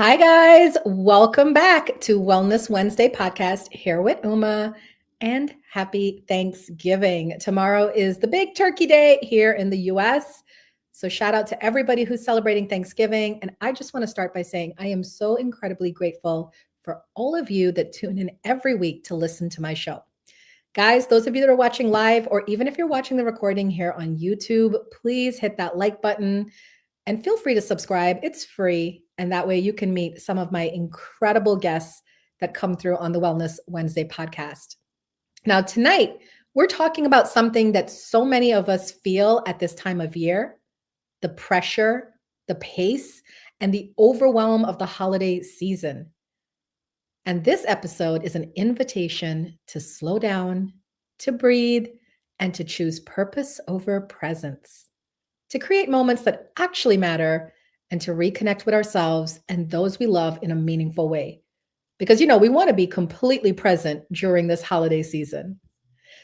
Hi, guys. Welcome back to Wellness Wednesday podcast here with Uma, and happy Thanksgiving. Tomorrow is the big turkey day here in the US. So, shout out to everybody who's celebrating Thanksgiving. And I just want to start by saying I am so incredibly grateful for all of you that tune in every week to listen to my show. Guys, those of you that are watching live, or even if you're watching the recording here on YouTube, please hit that like button and feel free to subscribe. It's free. And that way you can meet some of my incredible guests that come through on the Wellness Wednesday podcast. Now, tonight, we're talking about something that so many of us feel at this time of year: the pressure, the pace, and the overwhelm of the holiday season. And this episode is an invitation to slow down, to breathe, and to choose purpose over presence, to create moments that actually matter, and to reconnect with ourselves and those we love in a meaningful way. Because, we want to be completely present during this holiday season.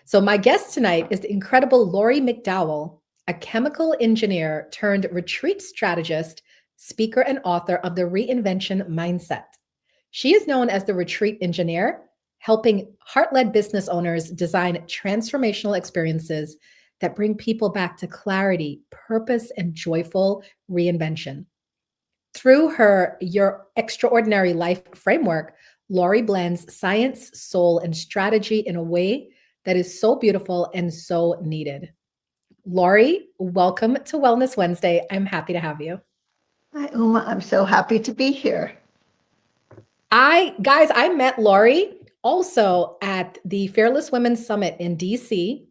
So, my guest tonight is the incredible Lori McDowell, a chemical engineer turned retreat strategist, speaker, and author of the Reinvention Mindset. She is known as the retreat engineer, helping heart led business owners design transformational experiences that bring people back to clarity, purpose, and joyful reinvention. Through her Your Extraordinary Life framework, Lori blends science, soul, and strategy in a way that is so beautiful and so needed. Lori, welcome to Wellness Wednesday. I'm happy to have you. Hi, Uma. I'm so happy to be here. I met Lori also at the Fearless Women's Summit in DC.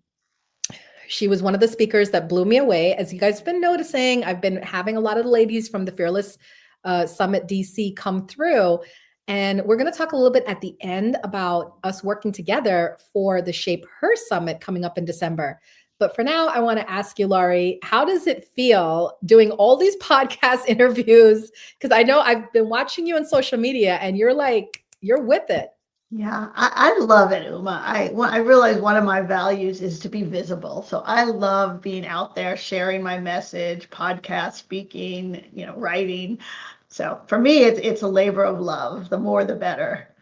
She was one of the speakers that blew me away. As you guys have been noticing, I've been having a lot of the ladies from the Fearless Summit DC come through. And we're going to talk a little bit at the end about us working together for the Shape Her Summit coming up in December. But for now, I want to ask you, Laurie, how does it feel doing all these podcast interviews? Because I know I've been watching you on social media and you're with it. Yeah, I love it, Uma. I realize one of my values is to be visible. So I love being out there sharing my message, podcast speaking, writing. So for me, it's a labor of love. The more, the better.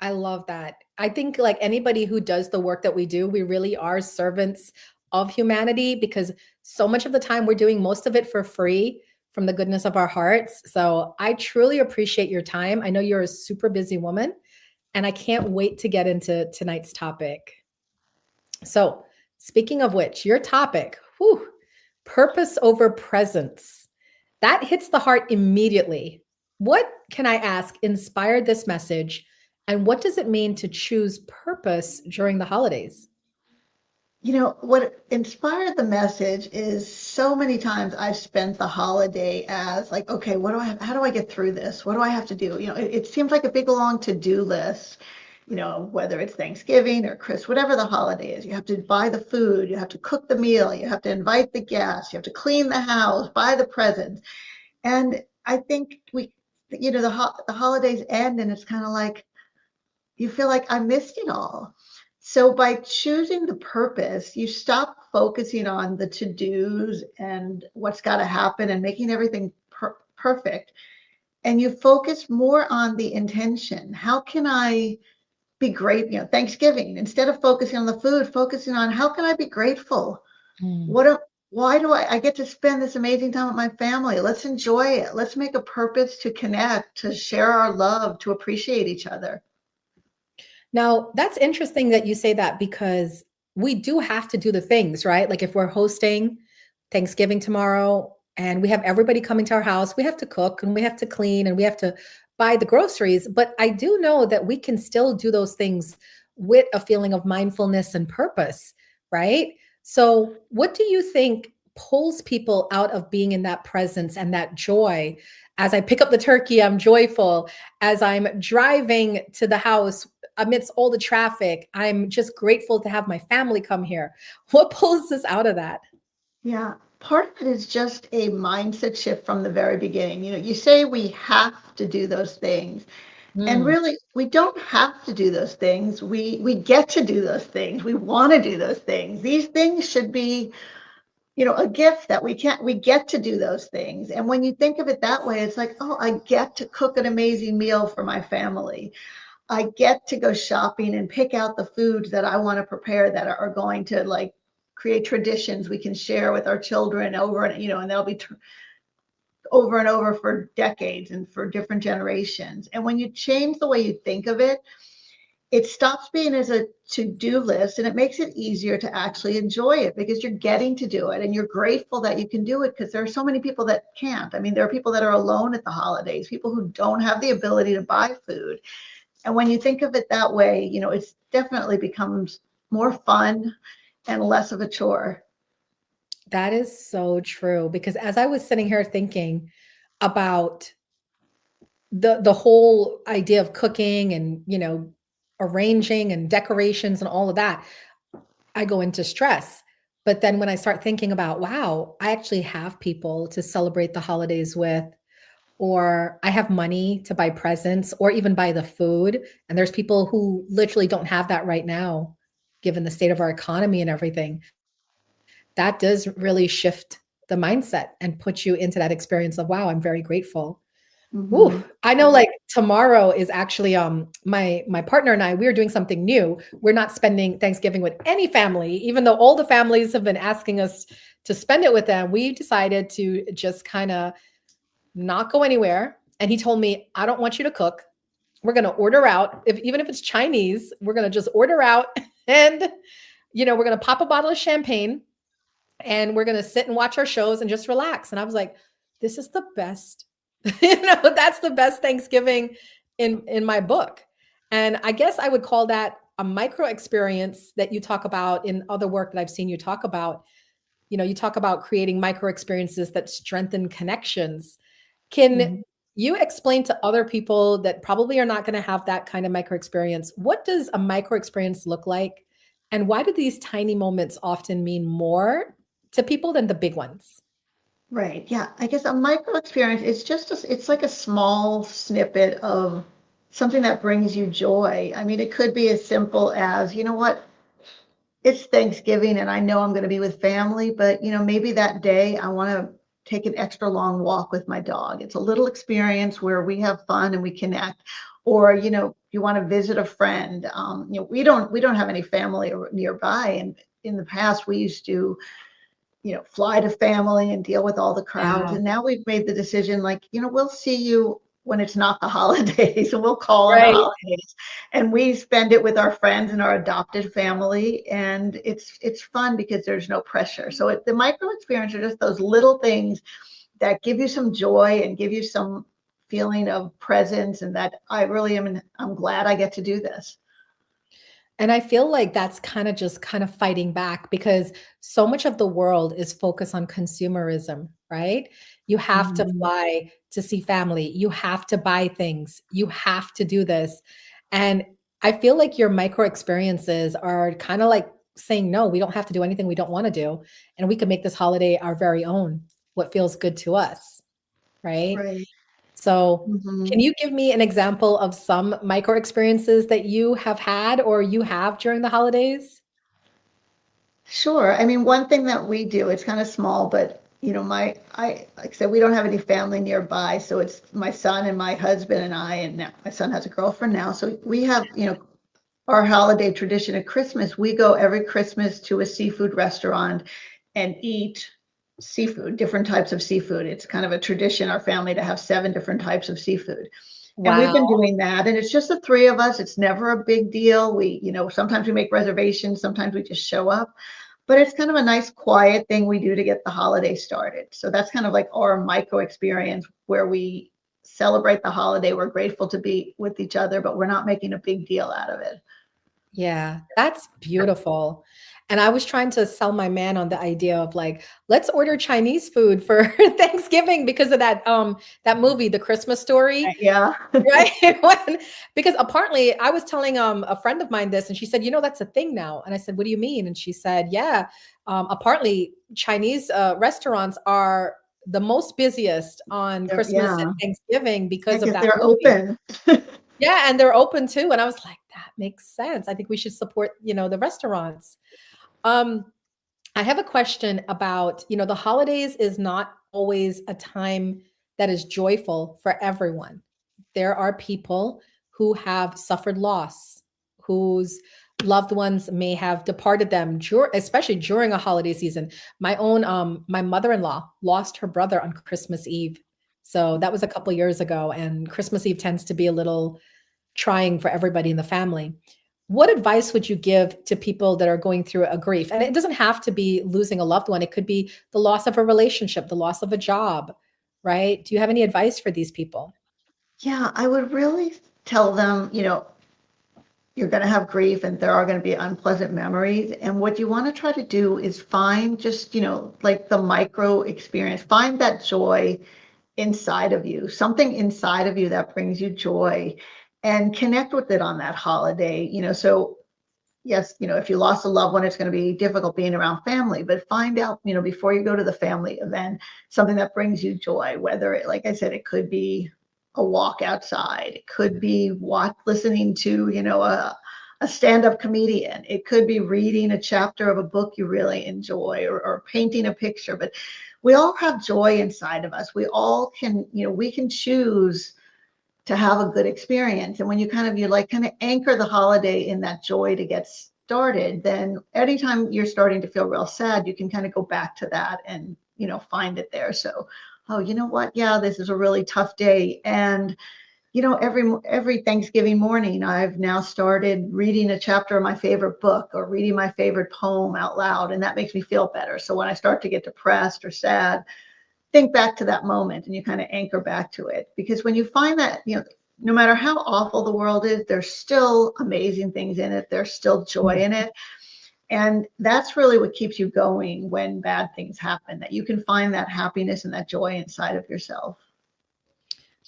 I love that. I think like anybody who does the work that we do, we really are servants of humanity because so much of the time we're doing most of it for free from the goodness of our hearts. So I truly appreciate your time. I know you're a super busy woman, and I can't wait to get into tonight's topic. So, speaking of which, your topic, purpose over presence. That hits the heart immediately. What, can I ask, inspired this message? And what does it mean to choose purpose during the holidays? What inspired the message is so many times I've spent the holiday as like, okay, what do I have? How do I get through this? What do I have to do? It seems like a big long to-do list, whether it's Thanksgiving or Christmas, whatever the holiday is. You have to buy the food, you have to cook the meal, you have to invite the guests, you have to clean the house, buy the presents. And I think the holidays end and it's kind of like, you feel like I missed it all. So by choosing the purpose, you stop focusing on the to-dos and what's got to happen and making everything perfect. And you focus more on the intention. How can I be great? Thanksgiving, instead of focusing on the food, focusing on how can I be grateful? Mm. What are, why do I get to spend this amazing time with my family? Let's enjoy it. Let's make a purpose to connect, to share our love, to appreciate each other. Now, that's interesting that you say that because we do have to do the things, right? Like if we're hosting Thanksgiving tomorrow and we have everybody coming to our house, we have to cook and we have to clean and we have to buy the groceries. But I do know that we can still do those things with a feeling of mindfulness and purpose, right? So, what do you think pulls people out of being in that presence and that joy? As I pick up the turkey, I'm joyful. As I'm driving to the house, amidst all the traffic, I'm just grateful to have my family come here. What pulls us out of that? Yeah, part of it is just a mindset shift from the very beginning. You say we have to do those things, and Mm. really we don't have to do those things. We get to do those things. We want to do those things. These things should be a gift that we get to do those things. And when you think of it that way, it's like, oh, I get to cook an amazing meal for my family. I get to go shopping and pick out the foods that I want to prepare that are going to like create traditions we can share with our children over and, and they'll be over and over for decades and for different generations. And when you change the way you think of it, it stops being as a to-do list and it makes it easier to actually enjoy it because you're getting to do it and you're grateful that you can do it because there are so many people that can't. I mean, there are people that are alone at the holidays, people who don't have the ability to buy food. And when you think of it that way, it's definitely becomes more fun and less of a chore. That is so true because as I was sitting here thinking about the whole idea of cooking and, arranging and decorations and all of that, I go into stress. But then when I start thinking about, wow, I actually have people to celebrate the holidays with, or I have money to buy presents or even buy the food. And there's people who literally don't have that right now, given the state of our economy and everything. That does really shift the mindset and put you into that experience of, wow, I'm very grateful. Ooh, Mm-hmm. I know like tomorrow is actually my partner and I, we are doing something new. We're not spending Thanksgiving with any family, even though all the families have been asking us to spend it with them. We decided to just kind of not go anywhere. And he told me, I don't want you to cook. We're going to order out. Even if it's Chinese, we're going to just order out and we're going to pop a bottle of champagne and we're going to sit and watch our shows and just relax. And I was like, this is the best. That's the best Thanksgiving in my book. And I guess I would call that a micro experience that you talk about in other work that I've seen you talk about. You talk about creating micro experiences that strengthen connections. Can Mm-hmm. you explain to other people that probably are not going to have that kind of micro experience? What does a micro experience look like? And why do these tiny moments often mean more to people than the big ones? Right. Yeah. I guess a micro experience is just it's like a small snippet of something that brings you joy. I mean, it could be as simple as, you know what, it's Thanksgiving and I know I'm going to be with family, but maybe that day I want to take an extra long walk with my dog. It's a little experience where we have fun and we connect. Or, you want to visit a friend. We don't have any family nearby. And in the past, we used to fly to family and deal with all the crowds. Yeah. And now we've made the decision, like, we'll see you when it's not the holidays and we'll call on the Right. holidays and we spend it with our friends and our adopted family. And it's fun because there's no pressure. So the micro experience are just those little things that give you some joy and give you some feeling of presence and that I really am, I'm glad I get to do this. And I feel like that's kind of fighting back because so much of the world is focused on consumerism, right? You have to Mhm. fly to see family. You have to buy things. You have to do this. And I feel like your micro experiences are kind of like saying, no, we don't have to do anything we don't want to do. And we can make this holiday our very own, what feels good to us, right? Right. So, can Mhm. you give me an example of some micro experiences that you have had or you have during the holidays? Sure. I mean, one thing that we do, it's kind of small, but like I said, we don't have any family nearby. So it's my son and my husband and I, and now my son has a girlfriend now. So we have, our holiday tradition at Christmas. We go every Christmas to a seafood restaurant and eat seafood, different types of seafood. It's kind of a tradition, our family, to have 7 different types of seafood. And we've been Wow. doing that. And it's just the three of us. It's never a big deal. Sometimes we make reservations, sometimes we just show up. But it's kind of a nice quiet thing we do to get the holiday started. So that's kind of like our micro experience where we celebrate the holiday. We're grateful to be with each other, but we're not making a big deal out of it. Yeah, that's beautiful. And I was trying to sell my man on the idea of like, let's order Chinese food for Thanksgiving because of that movie, The Christmas Story. Yeah. Right? Because apparently I was telling a friend of mine this and she said, that's a thing now. And I said, what do you mean? And she said, yeah, apparently Chinese restaurants are the most busiest on Christmas Yeah. and Thanksgiving I because of guess that they're movie. open. Yeah, and they're open too. And I was like, that makes sense. I think we should support, the restaurants. Um, I have a question about, the holidays is not always a time that is joyful for everyone. There are people who have suffered loss, whose loved ones may have departed them, especially during a holiday season. My mother-in-law lost her brother on Christmas Eve. So that was a couple years ago, and Christmas Eve tends to be a little trying for everybody in the family. What advice would you give to people that are going through a grief? And it doesn't have to be losing a loved one. It could be the loss of a relationship, the loss of a job, right? Do you have any advice for these people? Yeah, I would really tell them, you're going to have grief and there are going to be unpleasant memories. And what you want to try to do is find just, like the micro experience, find that joy inside of you, something inside of you that brings you joy, and connect with it on that holiday. So yes, if you lost a loved one, it's going to be difficult being around family, but find out, before you go to the family event, something that brings you joy, whether it, like I said, it could be a walk outside, it could be listening to, a stand-up comedian, it could be reading a chapter of a book you really enjoy, or painting a picture. But we all have joy inside of us. We all can, we can choose to have a good experience. And when you anchor the holiday in that joy to get started, then anytime you're starting to feel real sad, you can kind of go back to that and, find it there. So, oh, you know what? Yeah, this is a really tough day. And, every Thanksgiving morning, I've now started reading a chapter of my favorite book or reading my favorite poem out loud. And that makes me feel better. So when I start to get depressed or sad, think back to that moment and you kind of anchor back to it. Because when you find that, no matter how awful the world is, there's still amazing things in it. There's still joy in it. And that's really what keeps you going when bad things happen, that you can find that happiness and that joy inside of yourself.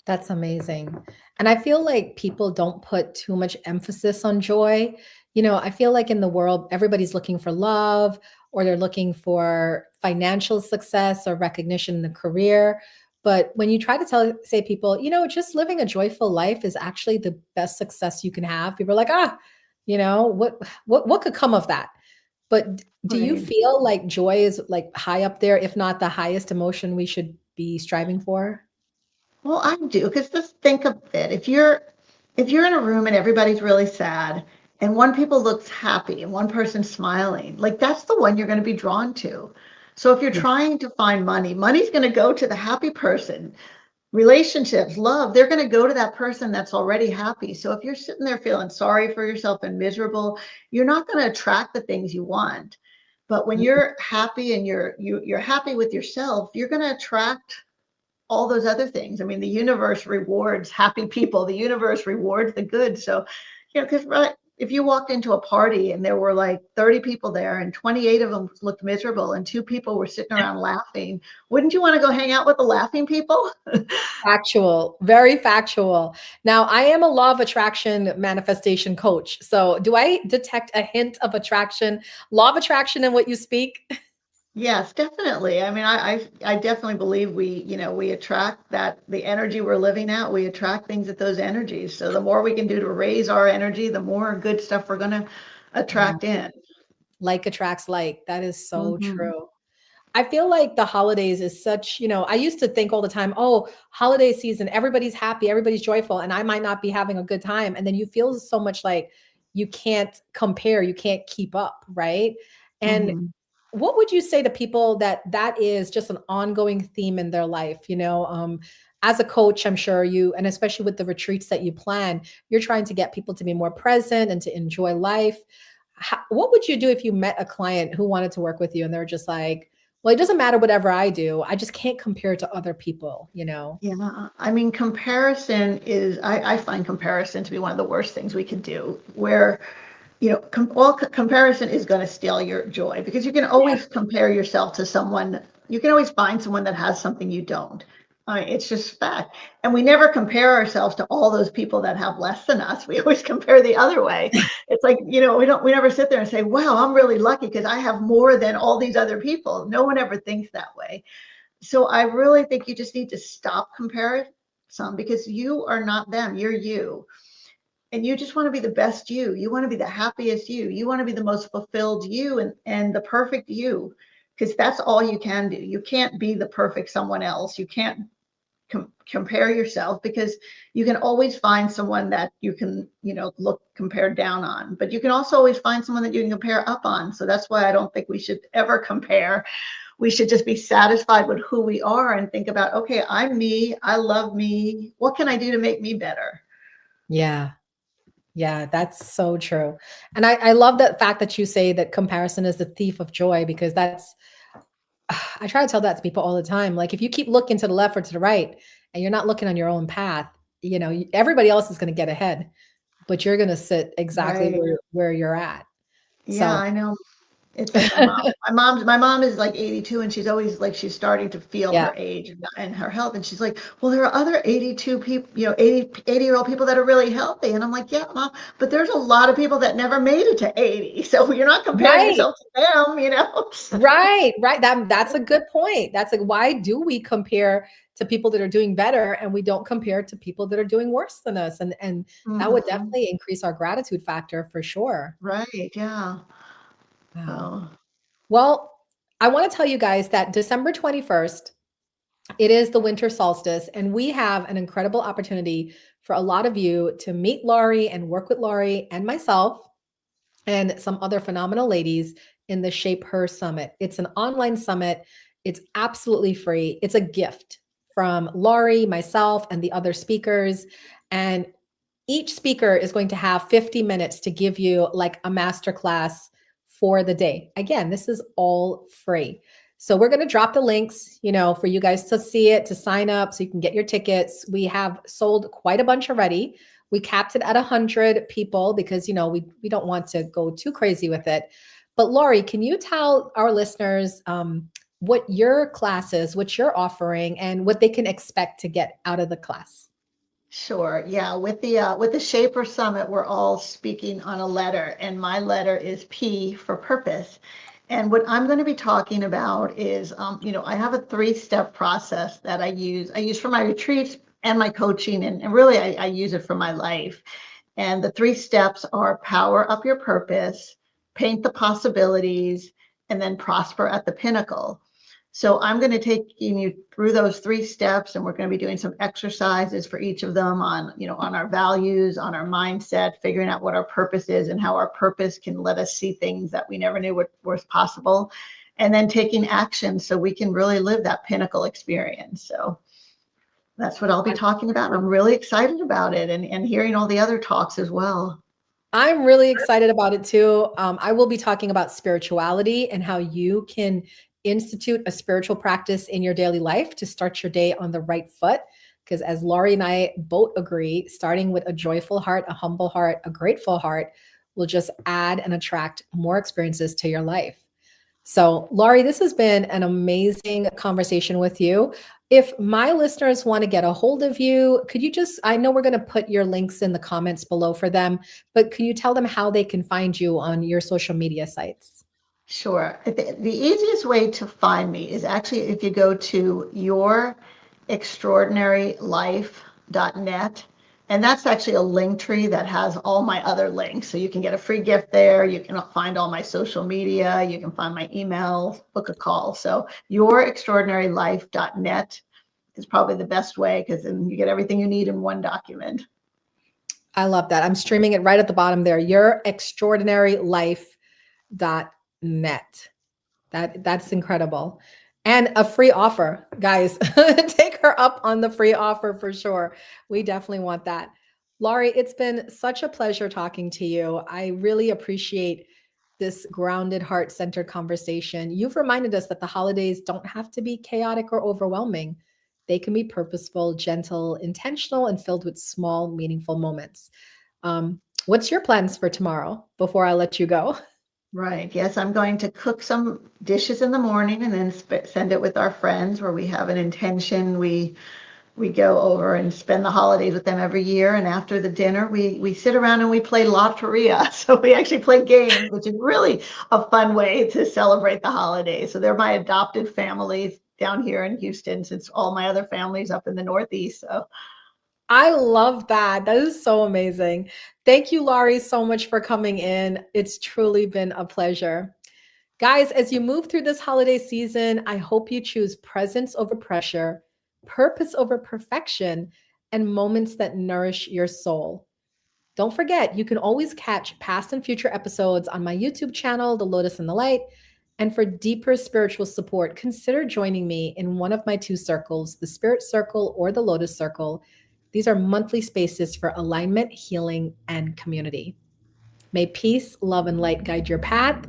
That's amazing. And I feel like people don't put too much emphasis on joy. I feel like in the world, everybody's looking for love, or they're looking for financial success or recognition in the career. But when you try to say people, just living a joyful life is actually the best success you can have. People are like, what could come of that? But do you Right. feel like joy is like high up there, if not the highest emotion we should be striving for? Well, I do, because just think of it. If you're in a room and everybody's really sad and one people looks happy and one person's smiling, like that's the one you're going to be drawn to. So if you're Yeah. trying to find money's going to go to the happy person. Relationships, love, they're going to go to that person that's already happy. So if you're sitting there feeling sorry for yourself and miserable, you're not going to attract the things you want. But when you're happy and you're happy with yourself, you're going to attract all those other things. I mean, the universe rewards happy people. The universe rewards the good. So, because if you walked into a party and there were like 30 people there and 28 of them looked miserable and two people were sitting around laughing, wouldn't you want to go hang out with the laughing people? Factual, very factual. Now, I am a law of attraction manifestation coach. So, do I detect a hint of attraction, law of attraction in what you speak? Yes, definitely. I mean, I definitely believe we attract the energy we're living out. We attract things at those energies. So the more we can do to raise our energy, the more good stuff we're going to Yeah. attract in. Like attracts like. That is so Hmm. true. I feel like the holidays is such, I used to think all the time, oh, holiday season, everybody's happy, everybody's joyful, and I might not be having a good time. And then you feel so much like you can't compare, you can't keep up, right? And Hmm. what would you say to people that is just an ongoing theme in their life? As a coach, I'm sure you, and especially with the retreats that you plan, you're trying to get people to be more present and to enjoy life. What would you do if you met a client who wanted to work with you and they're just like, well, it doesn't matter whatever I do. I just can't compare to other people. Yeah, I mean, I find comparison to be one of the worst things we can do, where, comparison is going to steal your joy, because you can always compare yourself to someone. You can always find someone that has something you don't. It's just fact. And we never compare ourselves to all those people that have less than us. We always compare the other way. It's like, we never sit there and say, wow, I'm really lucky because I have more than all these other people. No one ever thinks that way. So I really think you just need to stop comparing some, because you are not them, you're you. and you just want to be the best you. You want to be the happiest you. You want to be the most fulfilled you and the perfect you, because that's all you can do. You can't be the perfect someone else. You can't compare yourself, because you can always find someone that you can, look compared down on, but you can also always find someone that you can compare up on. So that's why I don't think we should ever compare. We should just be satisfied with who we are and think about, okay, I'm me. I love me. What can I do to make me better? Yeah. Yeah, that's so true. And I love that fact that you say that comparison is the thief of joy, because that's, I try to tell that to people all the time. Like, if you keep looking to the left or to the right and you're not looking on your own path, everybody else is going to get ahead, but you're going to sit exactly Right. where you're at. Yeah, So, I know. It's like my mom is like 82, and she's always like, she's starting to feel yeah, her age and her health. And she's like, well, there are other 82 people, 80-year-old people that are really healthy. And I'm like, yeah, mom, but there's a lot of people that never made it to 80. So you're not comparing right. yourself to them. Right, right. That's a good point. That's like, why do we compare to people that are doing better and we don't compare to people that are doing worse than us? And that would Mhm. definitely increase our gratitude factor for sure. Right. Yeah. Wow. So Well, I want to tell you guys that December 21st, it is the winter solstice, and we have an incredible opportunity for a lot of you to meet Laurie and work with Laurie and myself and some other phenomenal ladies in the Shape Her Summit. It's an online summit. It's absolutely free. It's a gift from Laurie, myself, and the other speakers. And each speaker is going to have 50 minutes to give you like a masterclass for the day. Again, this is all free. So we're going to drop the links, for you guys to see it, to sign up so you can get your tickets. We have sold quite a bunch already. We capped it at 100 people because, we don't want to go too crazy with it. But Laurie, can you tell our listeners what your class is, what you're offering, and what they can expect to get out of the class? sure. Yeah. With the Shaper Summit, we're all speaking on a letter, and my letter is P for purpose. And what I'm going to be talking about is, I have a 3-step process that I use. I use for my retreats and my coaching, and really I use it for my life. And the 3 steps are: power up your purpose, paint the possibilities, and then prosper at the pinnacle. So I'm going to take you through those 3 steps, and we're going to be doing some exercises for each of them on our values, on our mindset, figuring out what our purpose is and how our purpose can let us see things that we never knew were possible, and then taking action so we can really live that pinnacle experience. So that's what I'll be talking about. And I'm really excited about it, and hearing all the other talks as well. I'm really excited about it too. I will be talking about spirituality and how you can institute a spiritual practice in your daily life to start your day on the right foot. Because as Laurie and I both agree, starting with a joyful heart, a humble heart, a grateful heart will just add and attract more experiences to your life. So, Laurie, this has been an amazing conversation with you. If my listeners want to get a hold of you, could you just, I know we're going to put your links in the comments below for them, but can you tell them how they can find you on your social media sites? Sure. The easiest way to find me is actually if you go to yourextraordinarylife.net. And that's actually a link tree that has all my other links. So you can get a free gift there. You can find all my social media. You can find my email, book a call. So yourextraordinarylife.net is probably the best way, because then you get everything you need in one document. I love that. I'm streaming it right at the bottom there. Yourextraordinarylife.net. That's incredible. And a free offer, guys. Take her up on the free offer for sure. We definitely want that. Laurie, it's been such a pleasure talking to you. I really appreciate this grounded, heart centered conversation. You've reminded us that the holidays don't have to be chaotic or overwhelming. They can be purposeful, gentle, intentional, and filled with small, meaningful moments. What's your plans for tomorrow before I let you go? Right. Yes, I'm going to cook some dishes in the morning and then send it with our friends, where we have an intention. We go over and spend the holidays with them every year, and after the dinner, we sit around and we play Lotteria. So we actually play games, which is really a fun way to celebrate the holidays. So they're my adopted family down here in Houston, since all my other family's up in the Northeast. So I love that. That is so amazing. Thank you, Laurie, so much for coming in. It's truly been a pleasure. Guys, as you move through this holiday season, I hope you choose presence over pressure, purpose over perfection, and moments that nourish your soul. Don't forget, you can always catch past and future episodes on my YouTube channel, The Lotus and the Light. And for deeper spiritual support, consider joining me in one of my two circles, the Spirit Circle or the Lotus Circle. These are monthly spaces for alignment, healing, and community. May peace, love, and light guide your path.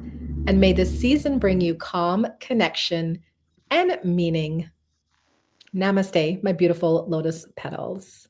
And may this season bring you calm, connection, and meaning. Namaste, my beautiful lotus petals.